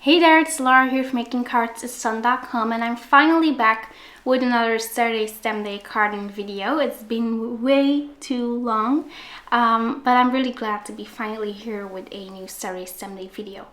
Hey there, it's Laura here from makingcardsisfun.com, and I'm finally back with another Saturday STEM Day carding video. It's been way too long, but I'm really glad to be finally here with a new Saturday STEM Day video.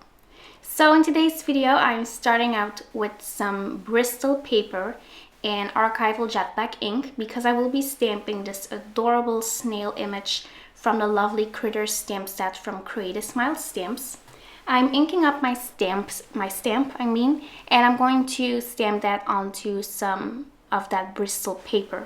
So in today's video, I'm starting out with some Bristol paper and archival jet black ink because I will be stamping this adorable snail image from the lovely Critter stamp set from Create a Smile Stamps. I'm inking up my stamp, and I'm going to stamp that onto some of that Bristol paper.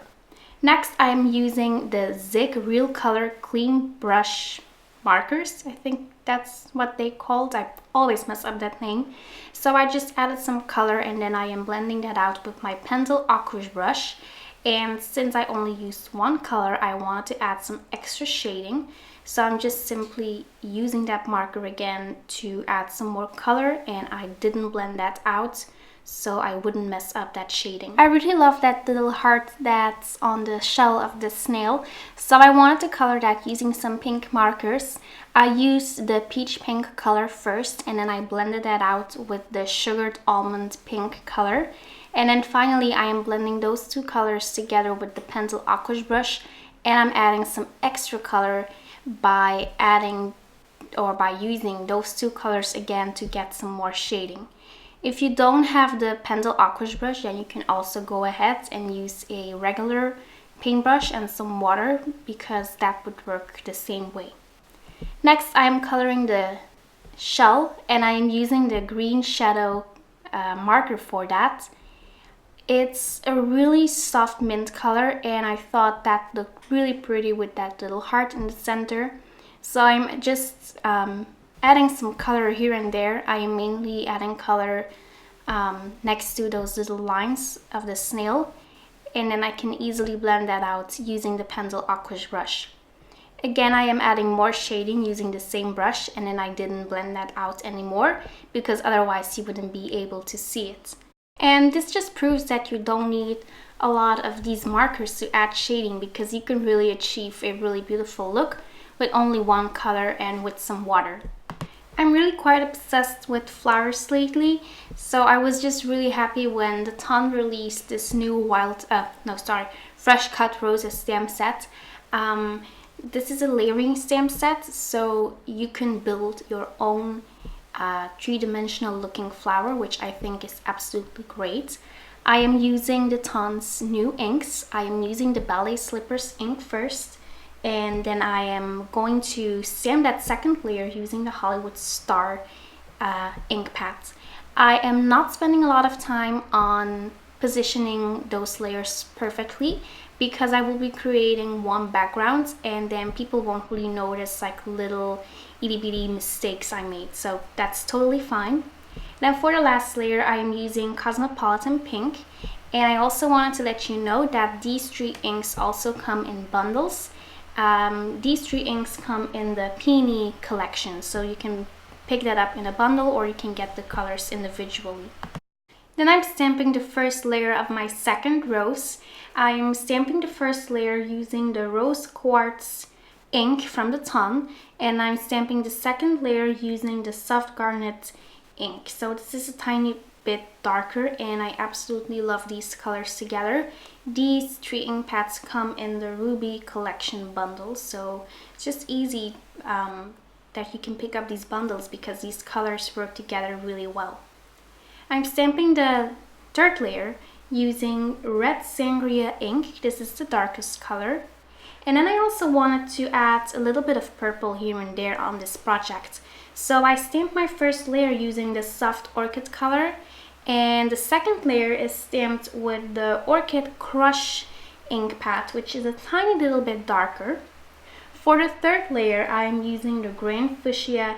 Next, I'm using the Zig Real Color Clean Brush markers. I think that's what they called. I always mess up that name. So I just added some color and then I am blending that out with my Pentel Aquash brush. And since I only used one color, I wanted to add some extra shading. So I'm just simply using that marker again to add some more color, and I didn't blend that out so I wouldn't mess up that shading. I really love that little heart that's on the shell of the snail, so I wanted to color that using some pink markers. I used the peach pink color first, and then I blended that out with the sugared almond pink color. And then finally I am blending those two colors together with the Pentel Aquash brush, and I'm adding some extra color by using those two colors again to get some more shading. If you don't have the Pentel Aquash brush, then you can also go ahead and use a regular paintbrush and some water, because that would work the same way. Next, I am coloring the shell, and I am using the green shadow marker for that. It's a really soft mint color, and I thought that looked really pretty with that little heart in the center. So I'm just adding some color here and there. I am mainly adding color next to those little lines of the snail, and then I can easily blend that out using the Pentel Aquash brush. Again, I am adding more shading using the same brush, and then I didn't blend that out anymore because otherwise you wouldn't be able to see it. And this just proves that you don't need a lot of these markers to add shading, because you can really achieve a really beautiful look with only one color and with some water. I'm really quite obsessed with flowers lately, so I was just really happy when the Ton released this new Fresh Cut Roses stamp set. This is a layering stamp set, so you can build your own three-dimensional looking flower, which I think is absolutely great. I am using the Ton's new inks. I am using the Ballet Slippers ink first, and then I am going to stamp that second layer using the Hollywood Star ink pads. I am not spending a lot of time on positioning those layers perfectly because I will be creating one background, and then people won't really notice like little itty bitty mistakes I made, so that's totally fine. Now for the last layer, I am using Cosmopolitan Pink, and I also wanted to let you know that these three inks also come in bundles. These three inks come in the Peony collection, so you can pick that up in a bundle or you can get the colors individually. Then I'm stamping the first layer of my second rose. I'm stamping the first layer using the Rose Quartz ink from the Ton, and I'm stamping the second layer using the Soft Garnet ink. So this is a tiny bit darker, and I absolutely love these colors together. These three ink pads come in the Ruby collection bundle, so it's just easy that you can pick up these bundles because these colors work together really well. I'm stamping the third layer using Red Sangria ink. This is the darkest color. And then I also wanted to add a little bit of purple here and there on this project. So I stamped my first layer using the Soft Orchid color, and the second layer is stamped with the Orchid Crush ink pad, which is a tiny little bit darker. For the third layer, I am using the Grand Fuchsia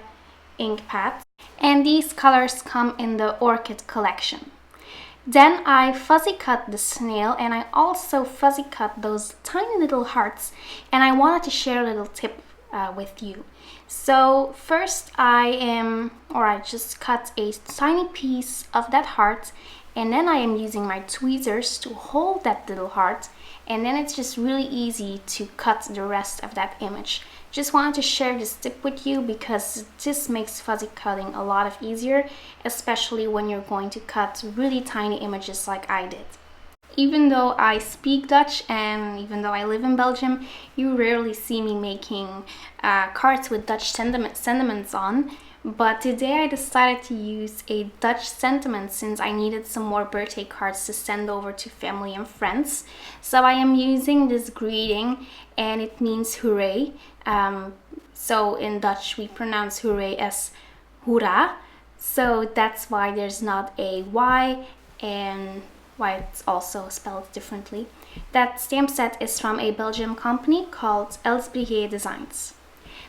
ink pad, and these colors come in the Orchid collection. Then I fuzzy cut the snail, and I also fuzzy cut those tiny little hearts, and I wanted to share a little tip with you. So first I just cut a tiny piece of that heart, and then I am using my tweezers to hold that little heart, and then it's just really easy to cut the rest of that image. Just wanted to share this tip with you because this makes fuzzy cutting a lot of easier, especially when you're going to cut really tiny images like I did. Even though I speak Dutch and even though I live in Belgium, you rarely see me making cards with Dutch sentiments on. But today I decided to use a Dutch sentiment since I needed some more birthday cards to send over to family and friends. So I am using this greeting and it means hooray. So in Dutch we pronounce hooray as hoera. So that's why there's not a Y and why it's also spelled differently. That stamp set is from a Belgian company called Els Brigade Designs.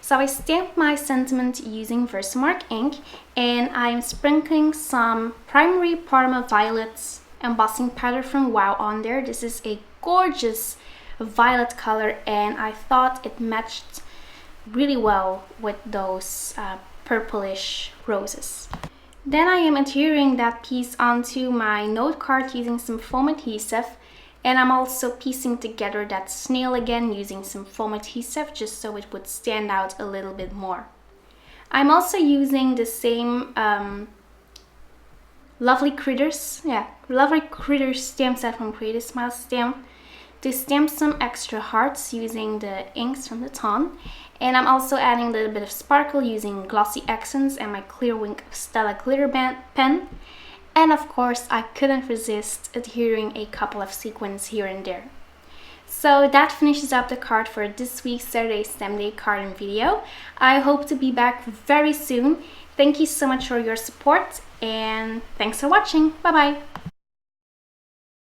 So I stamped my sentiment using Versamark ink and I'm sprinkling some primary Parma Violet embossing powder from Wow on there. This is a gorgeous violet color and I thought it matched really well with those purplish roses. Then I am adhering that piece onto my note card using some foam adhesive, and I'm also piecing together that snail again using some foam adhesive just so it would stand out a little bit more. I'm also using the same Lovely Critters stamp set from Creative Smile Stamp to stamp some extra hearts using the inks from the ton. And I'm also adding a little bit of sparkle using glossy accents and my clear wink of Stella glitter pen. And of course, I couldn't resist adhering a couple of sequins here and there. So that finishes up the card for this week's Saturday Stamp Day card and video. I hope to be back very soon. Thank you so much for your support and thanks for watching. Bye bye.